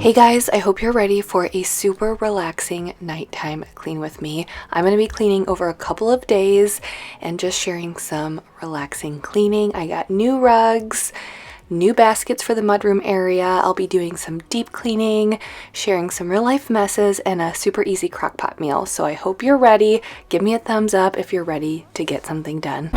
Hey guys, I hope you're ready for a super relaxing nighttime clean with me. I'm going to be cleaning over a couple of days and just sharing some relaxing cleaning. I got new rugs, new baskets for the mudroom area. I'll be doing some deep cleaning, sharing some real life messes, and a super easy crockpot meal. So I hope you're ready. Give me a thumbs up if you're ready to get something done.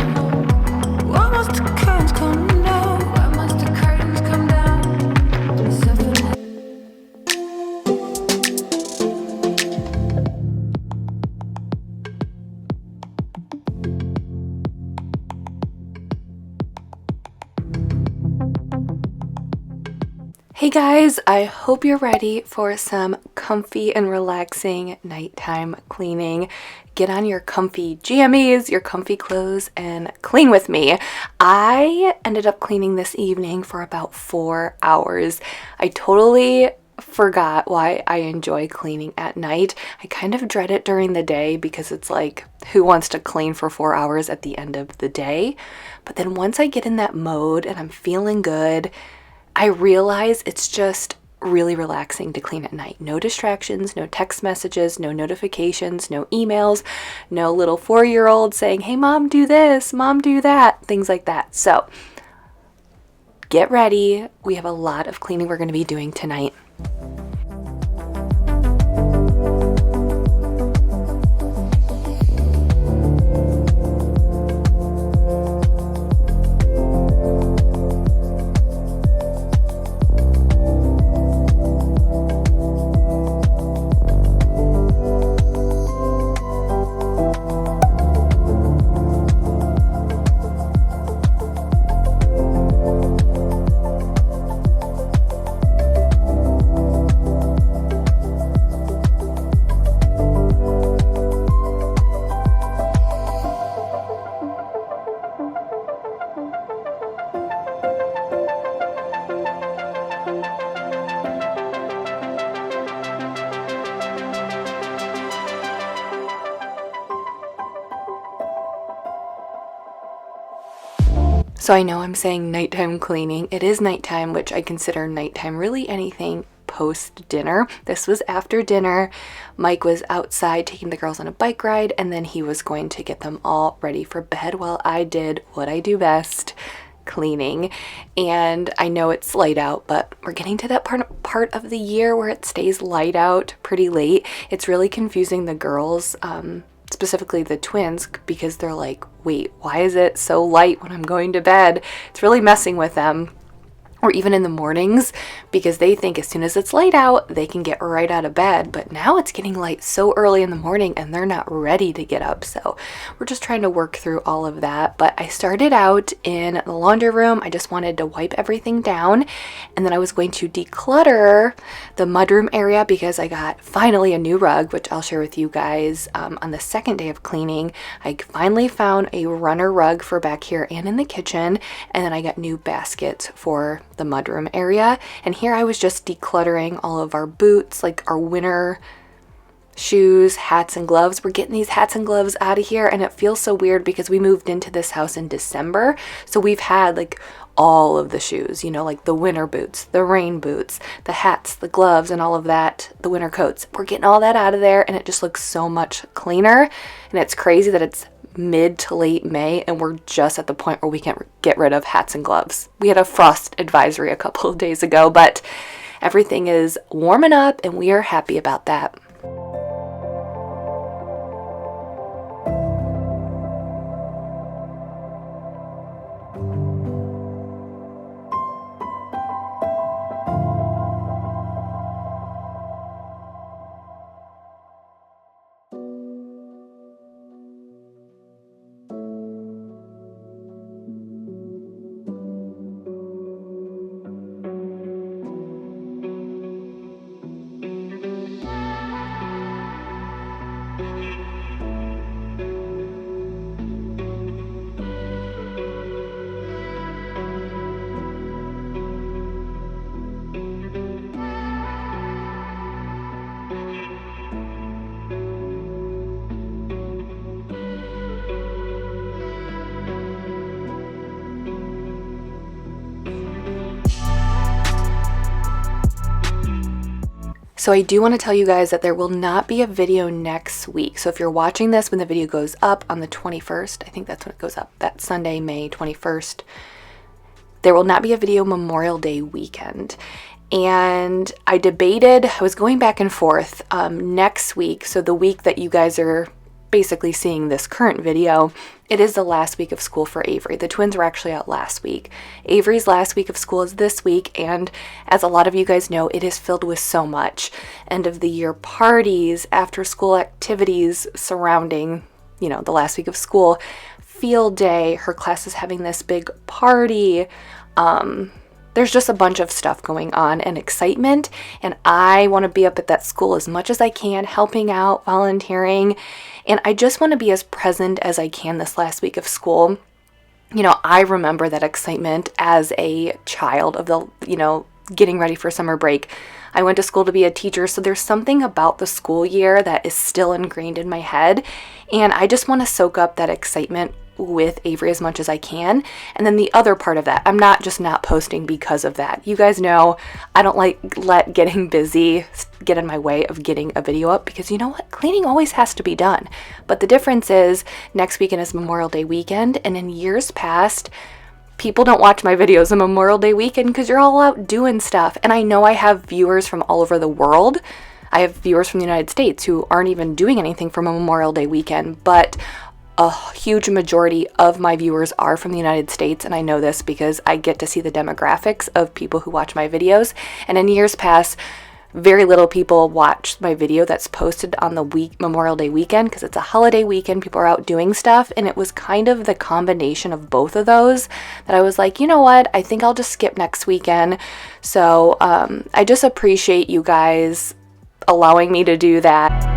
Hey guys, I hope you're ready for some comfy and relaxing nighttime cleaning. Get on your comfy jammies, your comfy clothes, and clean with me. I ended up cleaning this evening for about 4 hours. I totally forgot why I enjoy cleaning at night. I kind of dread it during the day because it's like, who wants to clean for 4 hours at the end of the day? But then once I get in that mode and I'm feeling good, I realize it's just really relaxing to clean at night. No distractions, no text messages, no notifications, no emails, no little 4-year-old saying, hey mom, do this, mom, do that, things like that. So get ready. We have a lot of cleaning we're going to be doing tonight. So I know I'm saying nighttime cleaning. It is nighttime, which I consider nighttime really anything post dinner. This was after dinner. Mike was outside taking the girls on a bike ride, and then he was going to get them all ready for bed while I did what I do best, cleaning. And I know it's light out, but we're getting to that part of the year where it stays light out pretty late. It's really confusing the girls, specifically the twins, because they're like, wait, why is it so light when I'm going to bed? It's really messing with them. Or even in the mornings, because they think as soon as it's light out, they can get right out of bed. But now it's getting light so early in the morning and they're not ready to get up. So we're just trying to work through all of that. But I started out in the laundry room. I just wanted to wipe everything down. And then I was going to declutter the mudroom area because I got finally a new rug, which I'll share with you guys on the second day of cleaning. I finally found a runner rug for back here and in the kitchen. And then I got new baskets for the mudroom area. And here I was just decluttering all of our boots, like our winter shoes, hats, and gloves. We're getting these hats and gloves out of here, and it feels so weird because we moved into this house in December. So we've had like all of the shoes, you know, like the winter boots, the rain boots, the hats, the gloves, and all of that, the winter coats. We're getting all that out of there, and it just looks so much cleaner. And it's crazy that it's mid to late May and we're just at the point where we can get rid of hats and gloves. We had a frost advisory a couple of days ago, but everything is warming up and we are happy about that. So I do want to tell you guys that there will not be a video next week. So if you're watching this when the video goes up on the 21st, I think that's when it goes up, that Sunday, May 21st, there will not be a video Memorial Day weekend. And I was going back and forth next week, so the week that you guys are basically seeing this current video, it is the last week of school for Avery. The twins were actually out last week. Avery's last week of school is this week, and as a lot of you guys know, it is filled with so much. End of the year parties, after school activities surrounding, the last week of school, field day, her class is having this big party. There's just a bunch of stuff going on and excitement, and I want to be up at that school as much as I can, helping out, volunteering, and I just want to be as present as I can this last week of school. I remember that excitement as a child of the, getting ready for summer break. I went to school to be a teacher, so there's something about the school year that is still ingrained in my head, and I just want to soak up that excitement with Avery as much as I can. And then the other part of that, I'm not just not posting because of that. You guys know I don't let getting busy get in my way of getting a video up, because you know what? Cleaning always has to be done. But the difference is next weekend is Memorial Day weekend, and in years past, people don't watch my videos on Memorial Day weekend because you're all out doing stuff. And I know I have viewers from all over the world. I have viewers from the United States who aren't even doing anything for Memorial Day weekend, but a huge majority of my viewers are from the United States, and I know this because I get to see the demographics of people who watch my videos. And in years past, very little people watch my video that's posted on the Memorial Day weekend, because it's a holiday weekend, people are out doing stuff, and it was kind of the combination of both of those that I was like, you know what, I think I'll just skip next weekend. So I just appreciate you guys allowing me to do that.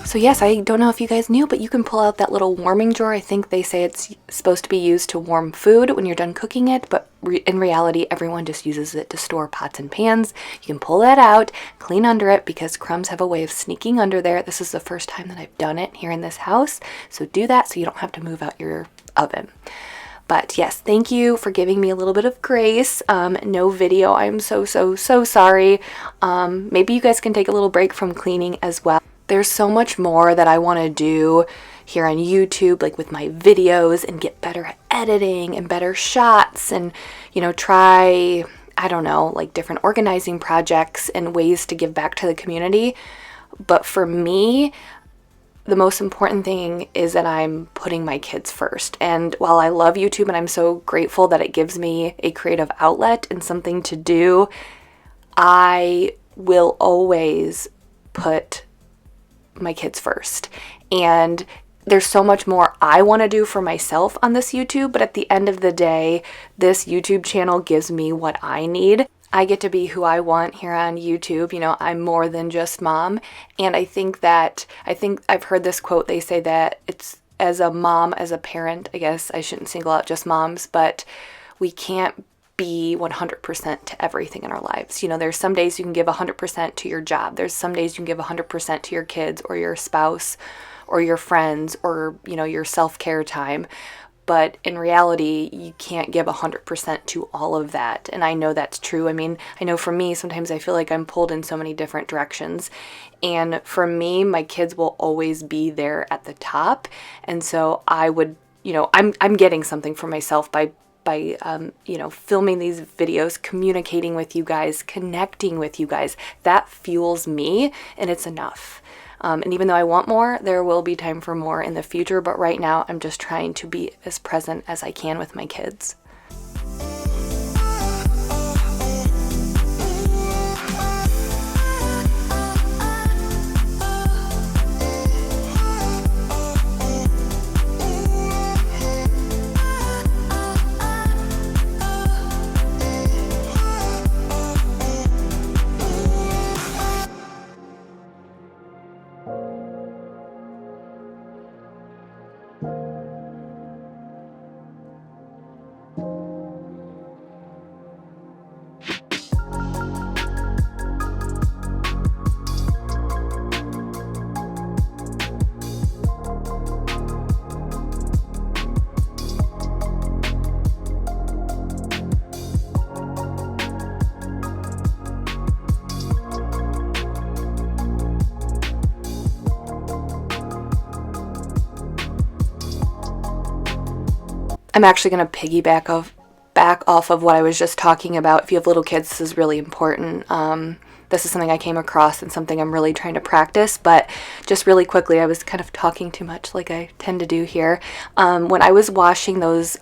So yes, I don't know if you guys knew, but you can pull out that little warming drawer. I think they say it's supposed to be used to warm food when you're done cooking it, but in reality, everyone just uses it to store pots and pans. You can pull that out, clean under it, because crumbs have a way of sneaking under there. This is the first time that I've done it here in this house, so do that so you don't have to move out your oven. But yes, thank you for giving me a little bit of grace. No video. I'm so sorry. Maybe you guys can take a little break from cleaning as well. There's so much more that I want to do here on YouTube, like with my videos, and get better at editing and better shots, and try, I don't know, like different organizing projects and ways to give back to the community. But for me, the most important thing is that I'm putting my kids first. And while I love YouTube and I'm so grateful that it gives me a creative outlet and something to do, I will always put my kids first. And there's so much more I want to do for myself on this YouTube, but at the end of the day, this YouTube channel gives me what I need. I get to be who I want here on YouTube. I'm more than just mom. And I think I've heard this quote. They say that it's as a mom, as a parent, I guess I shouldn't single out just moms, but we can't be 100% to everything in our lives. There's some days you can give 100% to your job. There's some days you can give 100% to your kids or your spouse or your friends or, your self-care time. But in reality, you can't give 100% to all of that. And I know that's true. I mean, I know for me, sometimes I feel like I'm pulled in so many different directions. And for me, my kids will always be there at the top. And so I would, I'm getting something for myself by filming these videos, communicating with you guys, connecting with you guys. That fuels me, and it's enough. And even though I want more, there will be time for more in the future. But right now, I'm just trying to be as present as I can with my kids. I'm actually going to piggyback back off of what I was just talking about. If you have little kids, this is really important. This is something I came across and something I'm really trying to practice, but just really quickly, I was kind of talking too much like I tend to do here. When I was washing those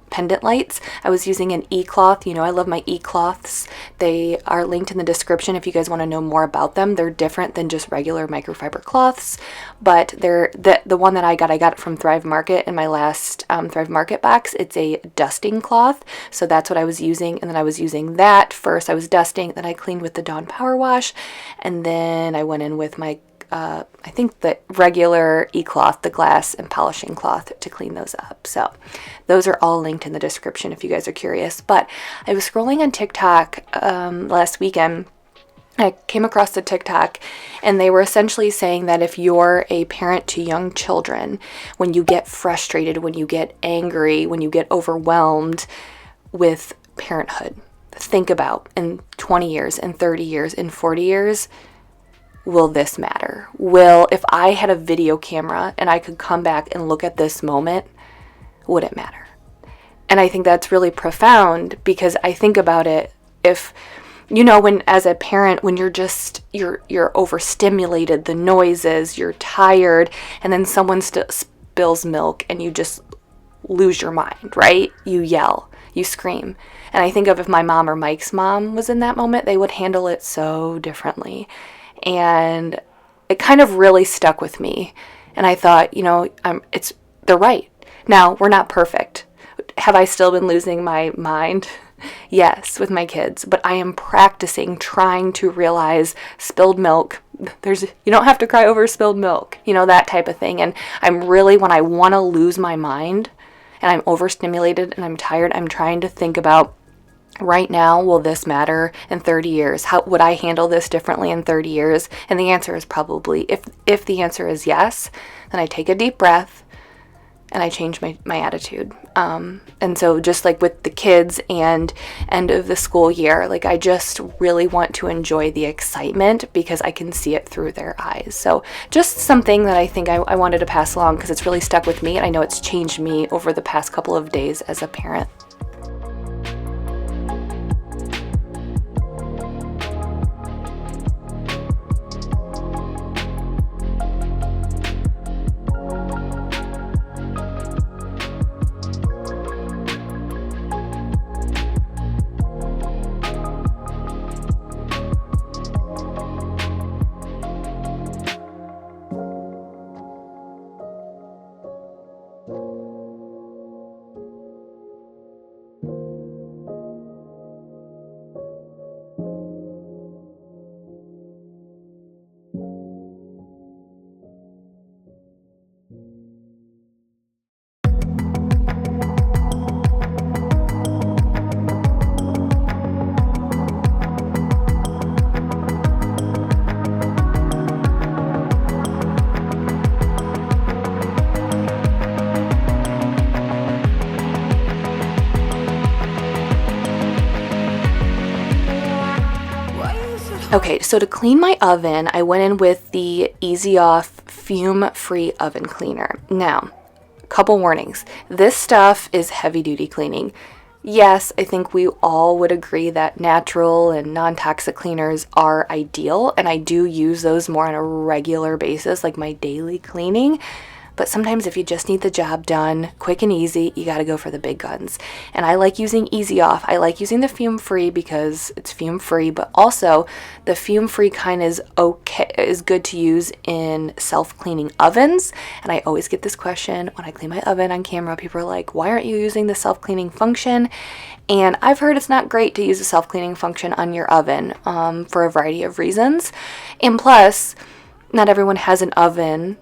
pendant lights, I was using an e-cloth. You know, I love my e-cloths. They are linked in the description if you guys want to know more about them. They're different than just regular microfiber cloths, but they're the one that I got it from Thrive Market in my last Thrive Market box. It's a dusting cloth, so that's what I was using, and then I was using that first. I was dusting, then I cleaned with the Dawn Power Wash, and then I went in with my I think the regular e-cloth, the glass and polishing cloth, to clean those up. So those are all linked in the description if you guys are curious. But I was scrolling on TikTok last weekend. I came across the TikTok, and they were essentially saying that if you're a parent to young children, when you get frustrated, when you get angry, when you get overwhelmed with parenthood, think about in 20 years, in 30 years, in 40 years, will this matter? If I had a video camera and I could come back and look at this moment, would it matter? And I think that's really profound, because I think about it, if, you know, when as a parent, when you're overstimulated, the noises, you're tired, and then someone spills milk and you just lose your mind, right? You yell, you scream. And I think of if my mom or Mike's mom was in that moment, they would handle it so differently. And it kind of really stuck with me. And I thought, you know, they're right. Now, we're not perfect. Have I still been losing my mind? Yes, with my kids. But I am practicing trying to realize spilled milk. You don't have to cry over spilled milk, you know, that type of thing. And I'm really, when I want to lose my mind and I'm overstimulated and I'm tired, I'm trying to think about, right now, will this matter in 30 years? How would I handle this differently in 30 years? And the answer is probably, if the answer is yes, then I take a deep breath and I change my attitude. And so just like with the kids and end of the school year, like I just really want to enjoy the excitement because I can see it through their eyes. So just something that I think I wanted to pass along because it's really stuck with me, and I know it's changed me over the past couple of days as a parent. Okay, so to clean my oven, I went in with the Easy Off fume-free oven cleaner. Now, a couple warnings. This stuff is heavy-duty cleaning. Yes, I think we all would agree that natural and non-toxic cleaners are ideal, and I do use those more on a regular basis, like my daily cleaning. But sometimes if you just need the job done quick and easy, you got to go for the big guns. And I like using Easy Off. I like using the fume-free because it's fume-free, but also the fume-free kind is good to use in self-cleaning ovens. And I always get this question when I clean my oven on camera. People are like, why aren't you using the self-cleaning function? And I've heard it's not great to use the self-cleaning function on your oven for a variety of reasons. And plus, not everyone has an oven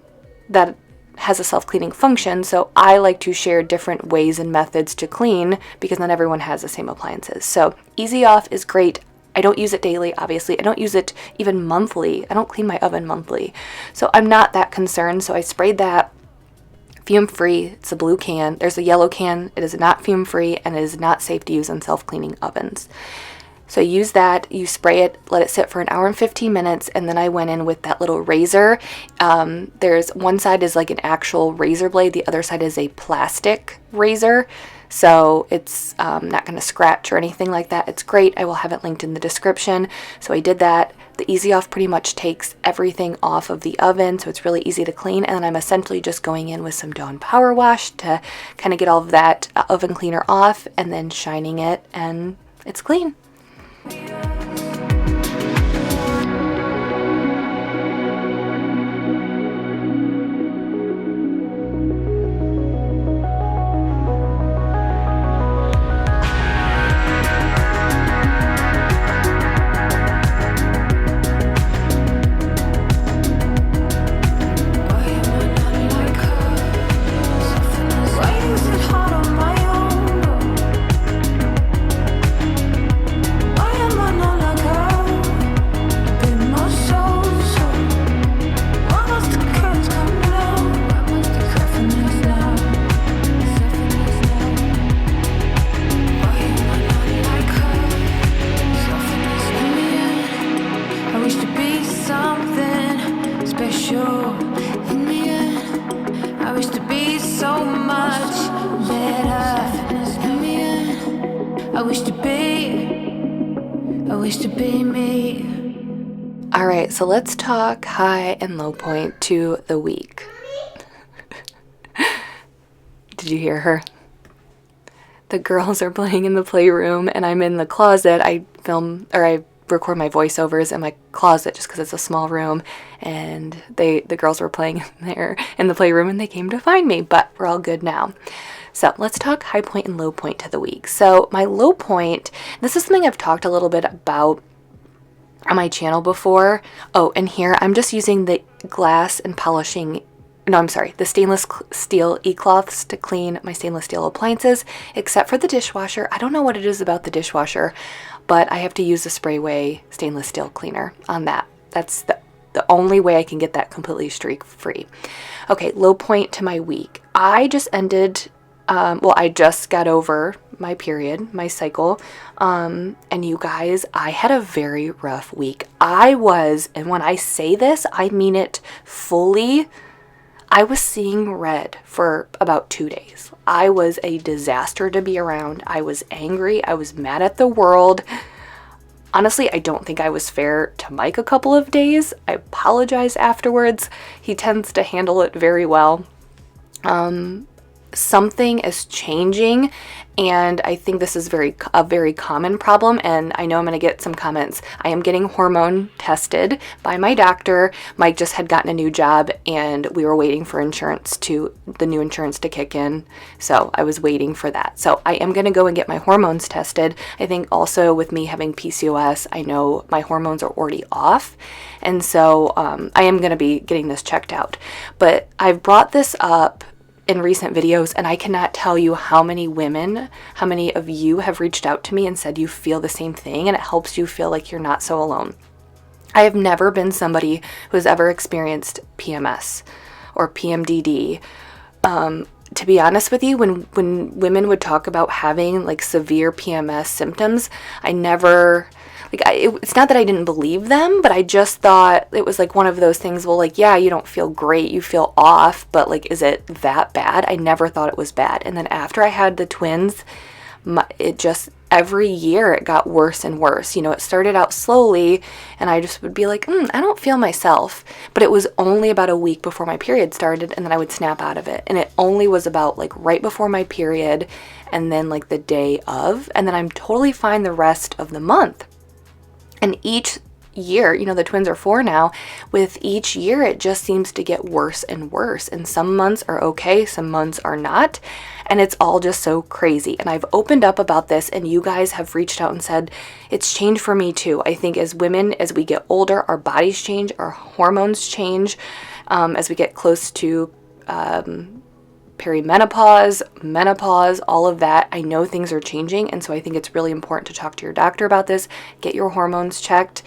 that has a self-cleaning function, so I like to share different ways and methods to clean because not everyone has the same appliances. So Easy Off is great. I don't use it daily, obviously. I don't use it even monthly. I don't clean my oven monthly. So I'm not that concerned, so I sprayed that. Fume-free, it's a blue can. There's a yellow can. It is not fume-free, and it is not safe to use in self-cleaning ovens. So use that, you spray it, let it sit for an hour and 15 minutes, and then I went in with that little razor. There's one side is like an actual razor blade, the other side is a plastic razor. So it's not going to scratch or anything like that. It's great. I will have it linked in the description. So I did that. The Easy Off pretty much takes everything off of the oven, so it's really easy to clean. And then I'm essentially just going in with some Dawn Power Wash to kind of get all of that oven cleaner off, and then shining it, and it's clean. All right, so let's talk high and low point to the week. Did you hear her? The girls are playing in the playroom and I'm in the closet. I record my voiceovers in my closet just because it's a small room, and the girls were playing there in the playroom and they came to find me, but we're all good now. So let's talk high point and low point to the week. So my low point, this is something I've talked a little bit about on my channel before. Oh, and here I'm just using the the stainless steel e-cloths to clean my stainless steel appliances, except for the dishwasher. I don't know what it is about the dishwasher, but I have to use the Sprayway stainless steel cleaner on that. That's the only way I can get that completely streak free. Okay, low point to my week. I just ended, I just got over my period, my cycle, and you guys, I had a very rough week. And when I say this, I mean it fully. I was seeing red for about 2 days. I was a disaster to be around. I was angry. I was mad at the world. Honestly, I don't think I was fair to Mike a couple of days. I apologize afterwards. He tends to handle it very well. Something is changing, and I think this is a very common problem, and I know I'm going to get some comments. I am getting hormone tested by my doctor. Mike just had gotten a new job, and we were waiting for the new insurance to kick in, so I was waiting for that. So I am going to go and get my hormones tested. I think also with me having PCOS, I know my hormones are already off, and so I am going to be getting this checked out. But I've brought this up in recent videos, and I cannot tell you how many of you have reached out to me and said you feel the same thing, and it helps you feel like you're not so alone. I have never been somebody who has ever experienced PMS or PMDD. To be honest with you, when women would talk about having like severe PMS symptoms, I never... it's not that I didn't believe them, but I just thought it was like one of those things, well, like, yeah, you don't feel great, you feel off, but like, is it that bad? I never thought it was bad. And then after I had the twins, every year it got worse and worse. You know, it started out slowly, and I just would be like, I don't feel myself. But it was only about a week before my period started, and then I would snap out of it. And it only was about like right before my period, and then like the day of, and then I'm totally fine the rest of the month. And each year, the twins are 4 now, with each year it just seems to get worse and worse. And some months are okay, some months are not. And it's all just so crazy. And I've opened up about this, and you guys have reached out and said, it's changed for me too. I think as women, as we get older, our bodies change, our hormones change. As we get close to perimenopause, menopause, all of that, I know things are changing, and so I think it's really important to talk to your doctor about this, get your hormones checked,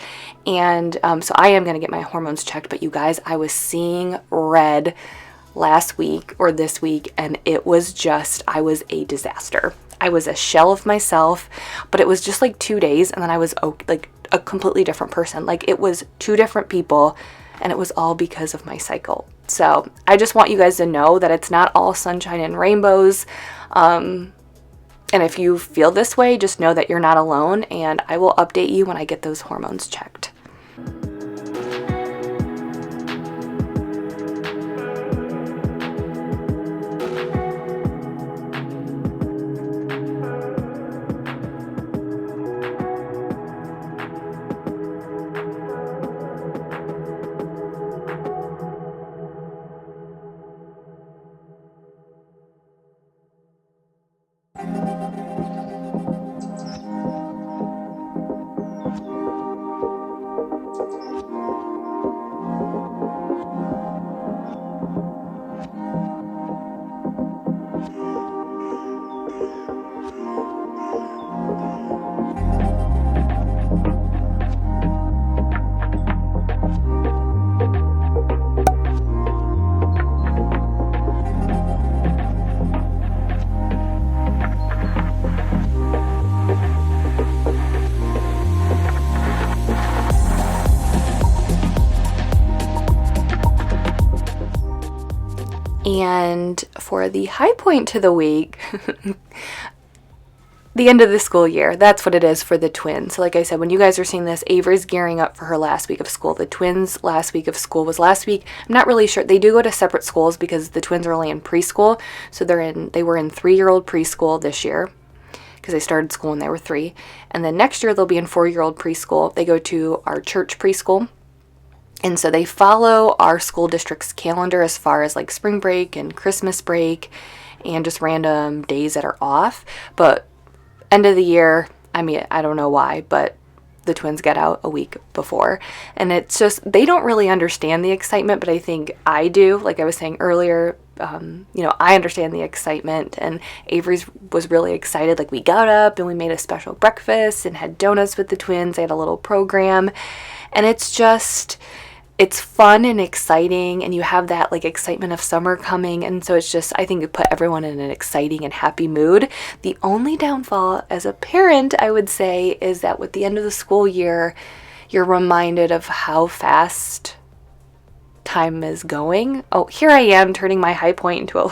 and so I am going to get my hormones checked. But you guys, I was seeing red last week or this week, and it was I was a disaster. I was a shell of myself, but it was just like 2 days and then I was like a completely different person. Like it was two different people and it was all because of my cycle. So I just want you guys to know that it's not all sunshine and rainbows. And if you feel this way, just know that you're not alone, and I will update you when I get those hormones checked. And for the high point to the week, the end of the school year, that's what it is for the twins. So like I said, when you guys are seeing this, Avery's gearing up for her last week of school. The twins' last week of school was last week. I'm not really sure. They do go to separate schools because the twins are only in preschool. So they were in 3-year-old preschool this year because they started school when they were 3. And then next year they'll be in 4-year-old preschool. They go to our church preschool. And so they follow our school district's calendar as far as like spring break and Christmas break and just random days that are off. But end of the year, I mean, I don't know why, but the twins get out a week before. And it's just, they don't really understand the excitement, but I think I do. Like I was saying earlier, I understand the excitement, and Avery's was really excited. Like we got up and we made a special breakfast and had donuts with the twins. They had a little program, and it's fun and exciting, and you have that like excitement of summer coming, and so it's just, I think it put everyone in an exciting and happy mood. The only downfall as a parent, I would say, is that with the end of the school year, you're reminded of how fast time is going. Oh, here I am turning my high point into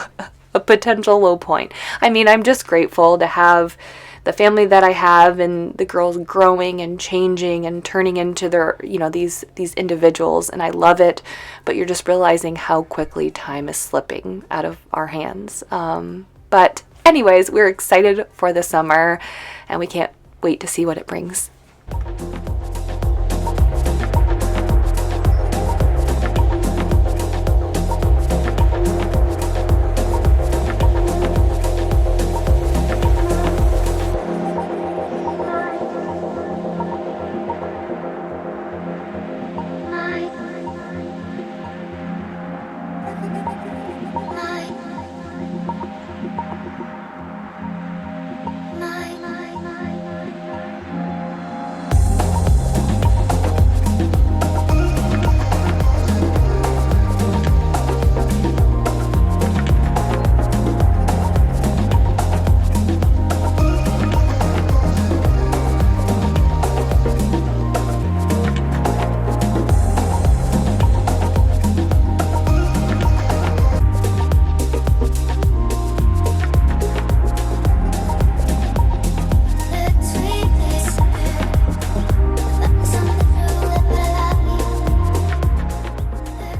a potential low point. I mean, I'm just grateful to have the family that I have, and the girls growing and changing and turning into their, these individuals, and I love it, but you're just realizing how quickly time is slipping out of our hands. But anyways, we're excited for the summer, and we can't wait to see what it brings.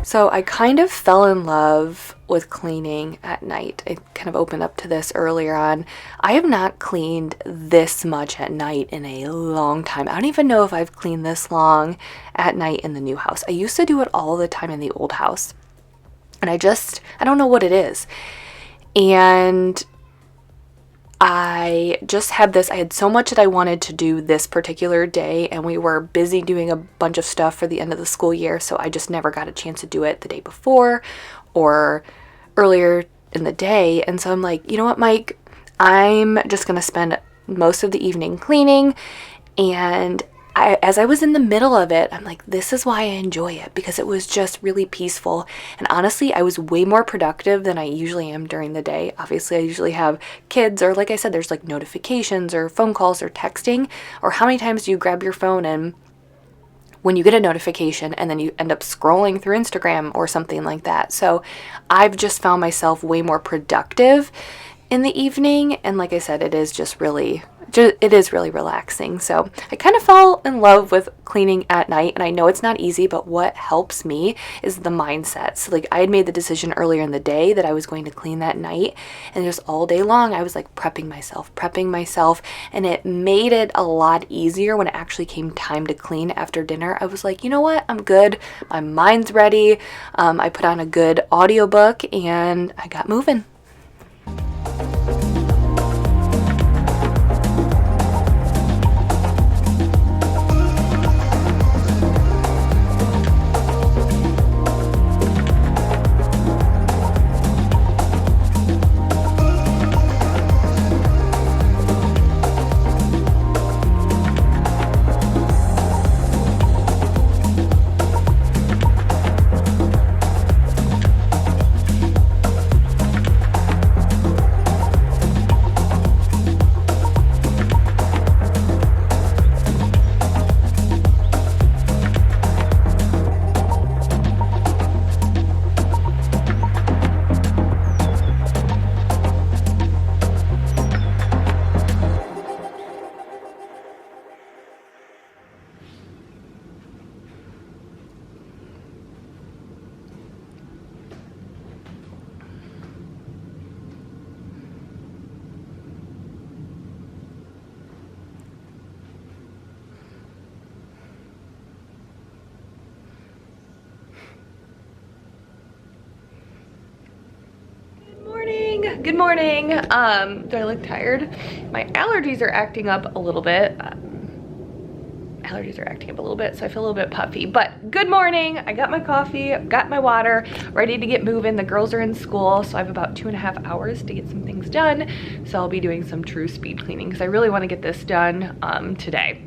So I kind of fell in love with cleaning at night. I kind of opened up to this earlier on. I have not cleaned this much at night in a long time. I don't even know if I've cleaned this long at night in the new house. I used to do it all the time in the old house, and I don't know what it is. And I just had I had so much that I wanted to do this particular day, and we were busy doing a bunch of stuff for the end of the school year, so I just never got a chance to do it the day before or earlier in the day. And so I'm like, you know what, Mike, I'm just going to spend most of the evening cleaning, and as I was in the middle of it, I'm like, this is why I enjoy it, because it was just really peaceful. And honestly, I was way more productive than I usually am during the day. Obviously, I usually have kids, or like I said, there's like notifications or phone calls or texting. Or how many times do you grab your phone and when you get a notification and then you end up scrolling through Instagram or something like that? So I've just found myself way more productive in the evening. And like I said, it is really relaxing. So I kind of fell in love with cleaning at night, and I know it's not easy, but what helps me is the mindset. So like, I had made the decision earlier in the day that I was going to clean that night, and just all day long I was like prepping myself, and it made it a lot easier when it actually came time to clean after dinner. I was like, you know what, I'm good, my mind's ready. I put on a good audiobook and I got moving. Good morning. Do I look tired? My allergies are acting up a little bit. So I feel a little bit puffy, but good morning. I got my coffee, got my water, ready to get moving. The girls are in school, so I have about 2.5 hours to get some things done. So I'll be doing some true speed cleaning because I really want to get this done today.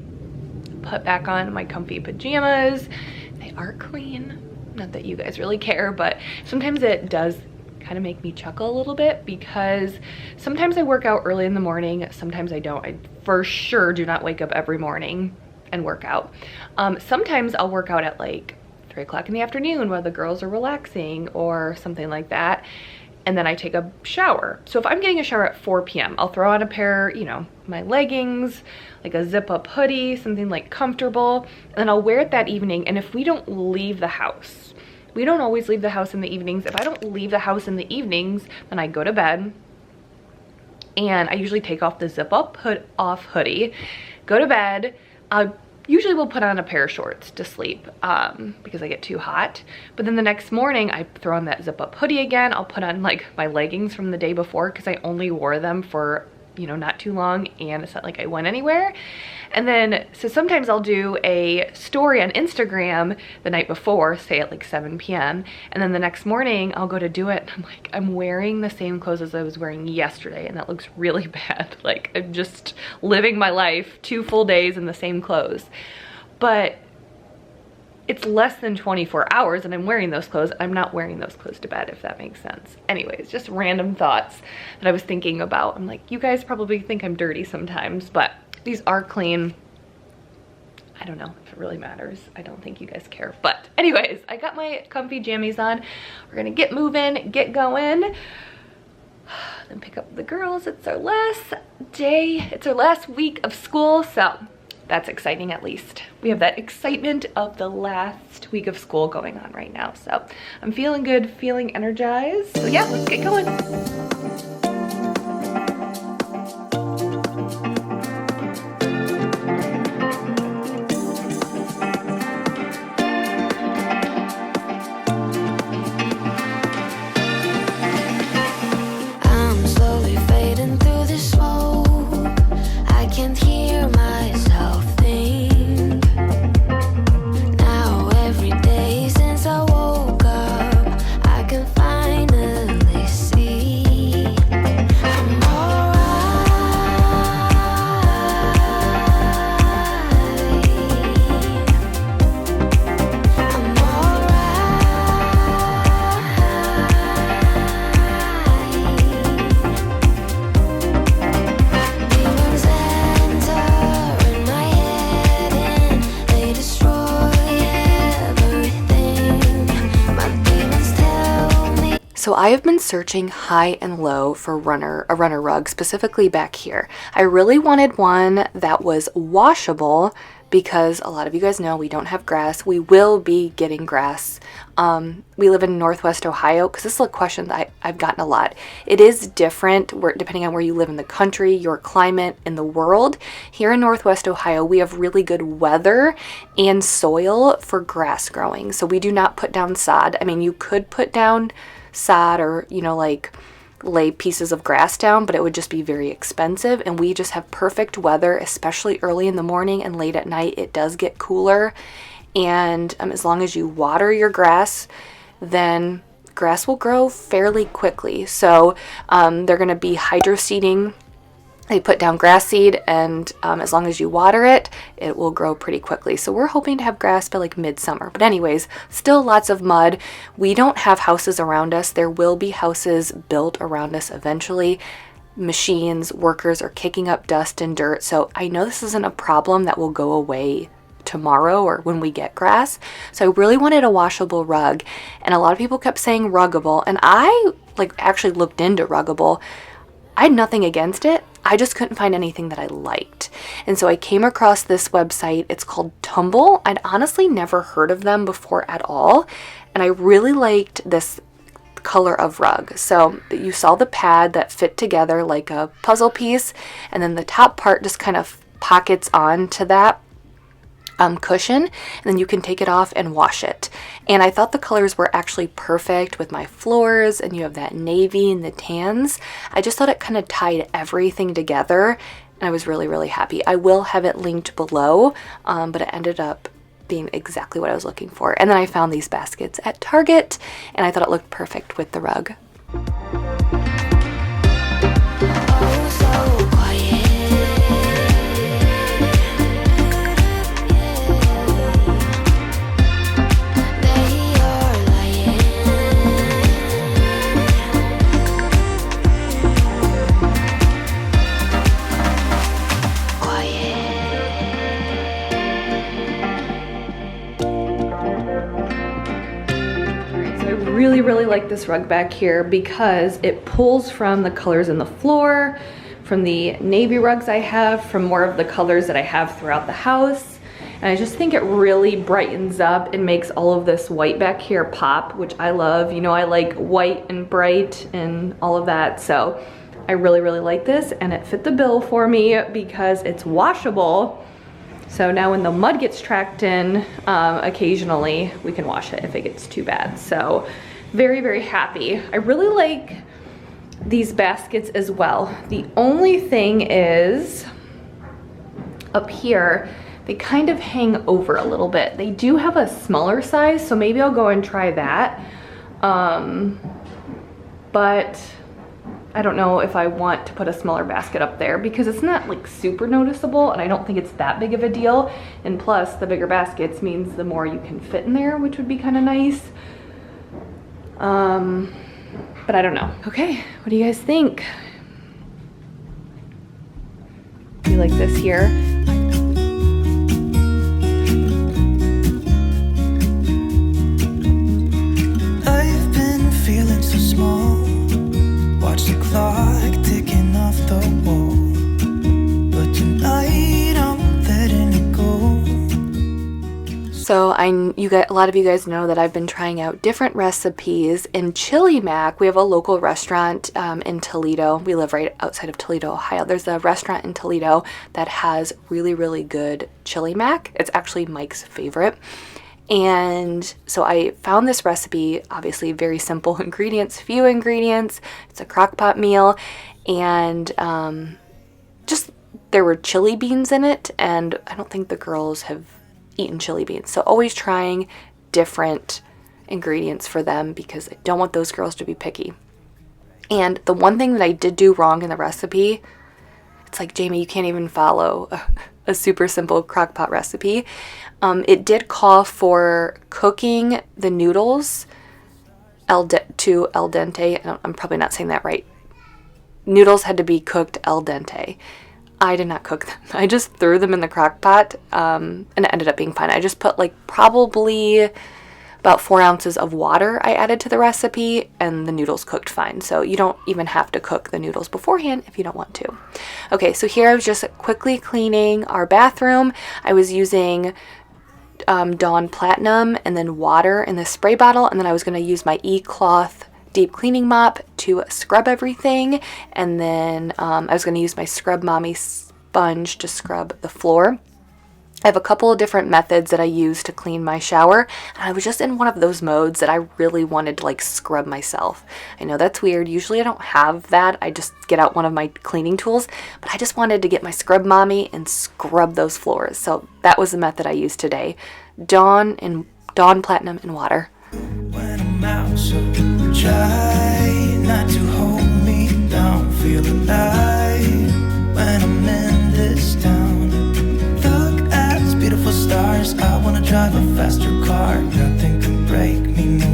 Put back on my comfy pajamas. They are clean. Not that you guys really care, but sometimes it does kind of make me chuckle a little bit because sometimes I work out early in the morning, sometimes I don't. I for sure do not wake up every morning and work out. Sometimes I'll work out at like 3 o'clock in the afternoon while the girls are relaxing or something like that, and then I take a shower. So if I'm getting a shower at 4 p.m., I'll throw on a pair, you know, my leggings, like a zip-up hoodie, something like comfortable, and then I'll wear it that evening. And if we don't leave the house, we don't always leave the house in the evenings. If I don't leave the house in the evenings, then I go to bed and I usually take off the zip-up hoodie, go to bed. I usually will put on a pair of shorts to sleep because I get too hot. But then the next morning I throw on that zip-up hoodie again. I'll put on like my leggings from the day before because I only wore them for, you know, not too long, and it's not like I went anywhere. And then, so sometimes I'll do a story on Instagram the night before, say at like 7 p.m. And then the next morning I'll go to do it. I'm like, I'm wearing the same clothes as I was wearing yesterday, and that looks really bad. Like, I'm just living my life 2 full days in the same clothes. But it's less than 24 hours and I'm wearing those clothes. I'm not wearing those clothes to bed, if that makes sense. Anyways, just random thoughts that I was thinking about. I'm like, you guys probably think I'm dirty sometimes, but these are clean. I don't know if it really matters. I don't think you guys care. But anyways, I got my comfy jammies on. We're gonna get moving, get going. Then pick up the girls. It's our last day. It's our last week of school, so that's exciting. At least we have that excitement of the last week of school going on right now. So I'm feeling good, feeling energized. So yeah, let's get going. Finally see So I have been searching high and low for a runner rug, specifically back here. I really wanted one that was washable because a lot of you guys know we don't have grass. We will be getting grass. We live in Northwest Ohio, because this is a question that I've gotten a lot. It is different depending on where you live in the country, your climate, in the world. Here in Northwest Ohio, we have really good weather and soil for grass growing. So we do not put down sod. I mean, you could put down sod or, like lay pieces of grass down, but it would just be very expensive. And we just have perfect weather, especially early in the morning and late at night. It does get cooler. And as long as you water your grass, then grass will grow fairly quickly. So they're going to be hydro seeding. They put down grass seed, and as long as you water it, it will grow pretty quickly. So we're hoping to have grass by like midsummer. But anyways, still lots of mud. We don't have houses around us. There will be houses built around us eventually. Machines, workers are kicking up dust and dirt. So I know this isn't a problem that will go away tomorrow or when we get grass. So I really wanted a washable rug, and a lot of people kept saying ruggable, and I actually looked into ruggable. I had nothing against it. I just couldn't find anything that I liked. And so I came across this website. It's called Tumble. I'd honestly never heard of them before at all. And I really liked this color of rug. So you saw the pad that fit together like a puzzle piece, and then the top part just kind of pockets onto that cushion, and then you can take it off and wash it. And I thought the colors were actually perfect with my floors, and you have that navy and the tans. I just thought it kind of tied everything together, and I was really, really happy. I will have it linked below, but it ended up being exactly what I was looking for. And then I found these baskets at Target, and I thought it looked perfect with the rug. Really like this rug back here because it pulls from the colors in the floor, from the navy rugs I have, from more of the colors that I have throughout the house. And I just think it really brightens up and makes all of this white back here pop, which I love. I like white and bright and all of that. So I really like this, and it fit the bill for me because it's washable. So now when the mud gets tracked in, occasionally we can wash it if it gets too bad. So very happy. I really like these baskets as well. The only thing is up here, they kind of hang over a little bit. They do have a smaller size, so maybe I'll go and try that. But I don't know if I want to put a smaller basket up there because it's not like super noticeable, and I don't think it's that big of a deal. And plus, the bigger baskets means the more you can fit in there, which would be kind of nice. But I don't know. Okay, what do you guys think? Do you like this here? I've been feeling so small. Watch the clock ticking off the wall. But tonight I'm letting it go. So a lot of you guys know that I've been trying out different recipes in Chili Mac. We have a local restaurant in Toledo. We live right outside of Toledo, Ohio. There's a restaurant in Toledo that has really good Chili Mac. It's actually Mike's favorite. And so I found this recipe, obviously very simple ingredients, few ingredients. It's a crock pot meal, and just there were chili beans in it, and I don't think the girls have eaten chili beans. So always trying different ingredients for them because I don't want those girls to be picky. And the one thing that I did do wrong in the recipe, it's like, Jamie, you can't even follow a super simple crock pot recipe. It did call for cooking the noodles to al dente. I'm probably not saying that right. Noodles had to be cooked al dente. I did not cook them. I just threw them in the crock pot, and it ended up being fine. I just put like probably about 4 ounces of water I added to the recipe, and the noodles cooked fine. So you don't even have to cook the noodles beforehand if you don't want to. Okay, so here I was just quickly cleaning our bathroom. I was using Dawn Platinum and then water in the spray bottle, and then I was going to use my E-Cloth deep cleaning mop to scrub everything, and then I was going to use my Scrub Mommy sponge to scrub the floor. I have a couple of different methods that I use to clean my shower, and I was just in one of those modes that I really wanted to like scrub myself. I know that's weird. Usually I don't have that. I just get out one of my cleaning tools, but I just wanted to get my Scrub Mommy and scrub those floors. So that was the method I used today. Dawn Platinum and water. When I'm out, so try not to hold me down. Feel alive when I'm in this town. Look at these beautiful stars. I wanna drive a faster car. Nothing can break me, no,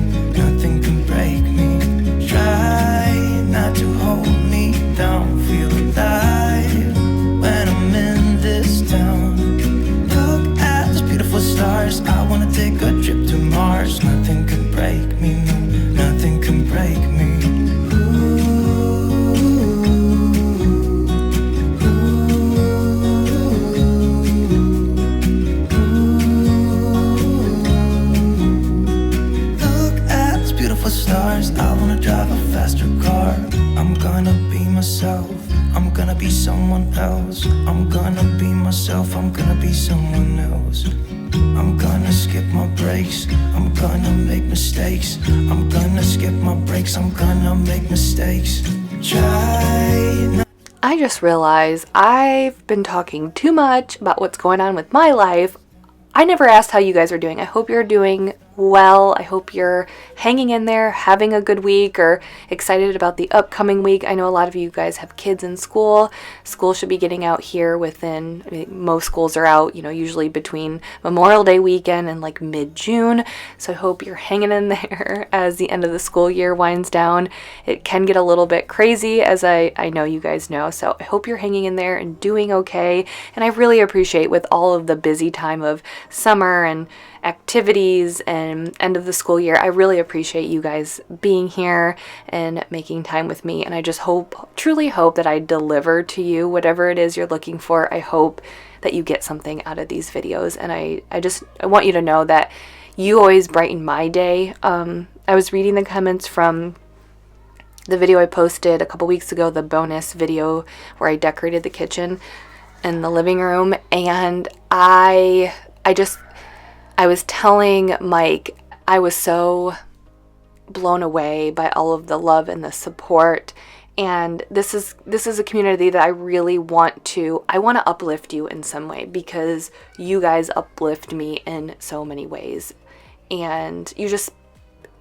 nothing can break me. Try not to hold me down. Feel alive when I'm in this town. Look at these beautiful stars. I wanna take a trip to Mars. Nothing can break me, no, nothing can break me. Stars, I wanna drive a faster car. I'm gonna be myself. I'm gonna be someone else. I'm gonna be myself. I'm gonna be someone else. I'm gonna skip my breaks. I'm gonna make mistakes. I'm gonna skip my breaks. I'm gonna make mistakes. Try. I just realized I've been talking too much about what's going on with my life. I never asked how you guys are doing. I hope you're doing well. I hope you're hanging in there, having a good week, or excited about the upcoming week. I know a lot of you guys have kids in school. School should be getting out here within, I mean, most schools are out, usually between Memorial Day weekend and like mid-June. So I hope you're hanging in there as the end of the school year winds down. It can get a little bit crazy, as I know you guys know. So I hope you're hanging in there and doing okay. And I really appreciate, with all of the busy time of summer and activities and end of the school year, I really appreciate you guys being here and making time with me. And I just truly hope that I deliver to you whatever it is you're looking for. I hope that you get something out of these videos, and I want you to know that you always brighten my day. I was reading the comments from the video I posted a couple weeks ago, the bonus video where I decorated the kitchen and the living room, and I was telling Mike I was so blown away by all of the love and the support, and this is a community that I really want to uplift you in some way, because you guys uplift me in so many ways, and you just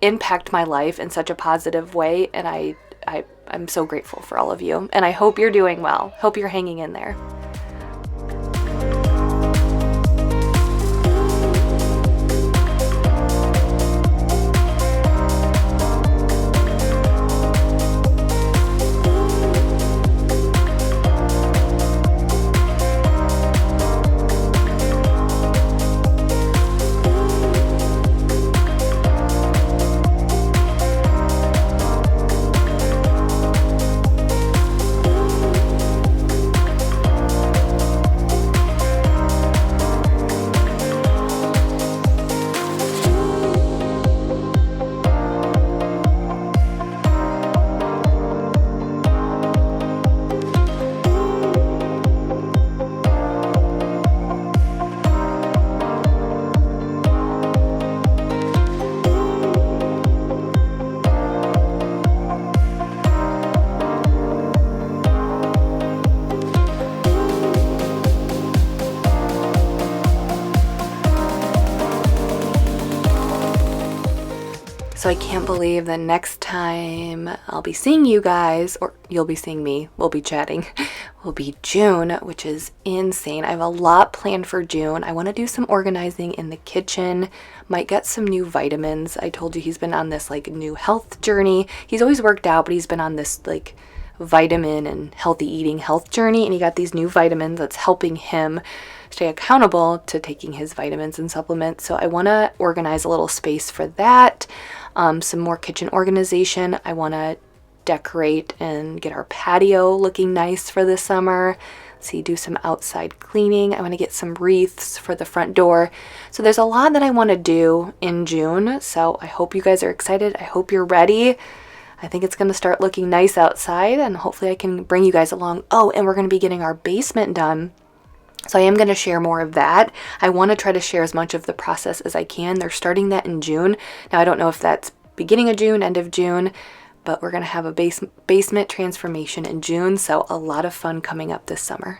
impact my life in such a positive way, and I'm so grateful for all of you, and I hope you're doing well. Hope you're hanging in there. So I can't believe that next time I'll be seeing you guys, or you'll be seeing me, we'll be chatting, will be June, which is insane. I have a lot planned for June. I want to do some organizing in the kitchen, might get some new vitamins. I told you he's been on this like new health journey. He's always worked out, but he's been on this like vitamin and healthy eating health journey, and he got these new vitamins that's helping him stay accountable to taking his vitamins and supplements. So I want to organize a little space for that. Some more kitchen organization. I want to decorate and get our patio looking nice for the summer. See, do some outside cleaning. I want to get some wreaths for the front door. So there's a lot that I want to do in June. So I hope you guys are excited. I hope you're ready. I think it's going to start looking nice outside, and hopefully I can bring you guys along. Oh, and we're going to be getting our basement done. So I am going to share more of that. I want to try to share as much of the process as I can. They're starting that in June. Now, I don't know if that's beginning of June, end of June, but we're going to have a basement transformation in June. So a lot of fun coming up this summer.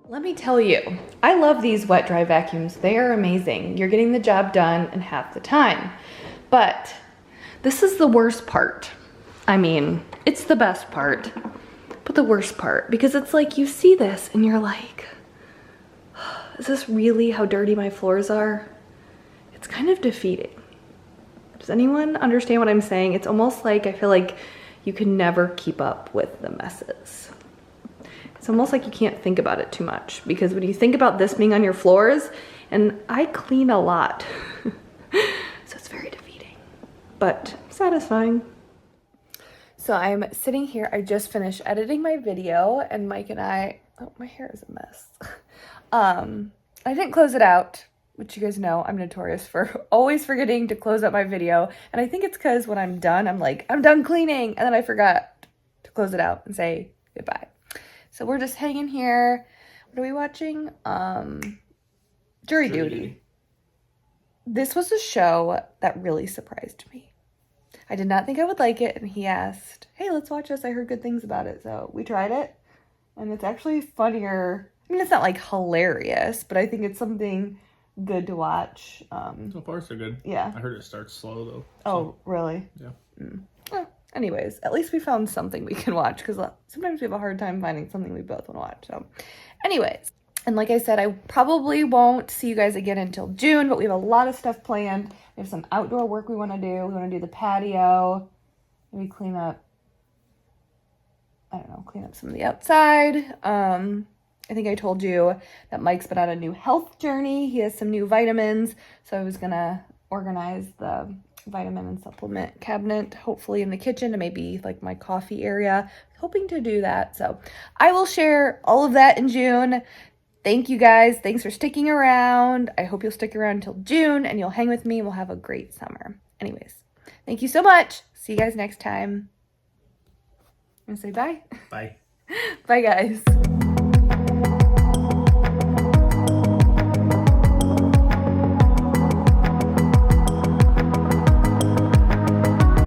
Let me tell you, I love these wet dry vacuums. They are amazing. You're getting the job done in half the time. But this is the worst part. I mean, it's the best part, but the worst part, because it's like you see this and you're like, is this really how dirty my floors are? It's kind of defeating. Does anyone understand what I'm saying? It's almost like I feel like you can never keep up with the messes. It's almost like you can't think about it too much, because when you think about this being on your floors, and I clean a lot, so it's very defeating, but satisfying. So I'm sitting here, I just finished editing my video, and Mike and I, oh, my hair is a mess. I didn't close it out, which you guys know I'm notorious for always forgetting to close out my video, and I think it's because when I'm done, I'm like, I'm done cleaning, and then I forgot to close it out and say goodbye. So we're just hanging here. What are we watching? Jury Duty. This was a show that really surprised me. I did not think I would like it, and he asked, hey, let's watch this. I heard good things about it. So we tried it, and it's actually funnier. I mean, it's not like hilarious, but I think it's something good to watch. So far, so good. Yeah. I heard it starts slow, though. Oh, really? Yeah. Well, anyways, at least we found something we can watch, because sometimes we have a hard time finding something we both want to watch. So anyways, and like I said, I probably won't see you guys again until June, but we have a lot of stuff planned. We have some outdoor work we want to do. We want to do the patio. Maybe clean up, I don't know, clean up some of the outside. I think I told you that Mike's been on a new health journey. He has some new vitamins, so I was going to organize the vitamin and supplement cabinet, hopefully in the kitchen, and maybe like my coffee area. Hoping to do that. So I will share all of that in June. Thank you guys. Thanks for sticking around. I hope you'll stick around until June and you'll hang with me. We'll have a great summer. Anyways, thank you so much. See you guys next time. I'm gonna say bye. Bye. Bye, guys.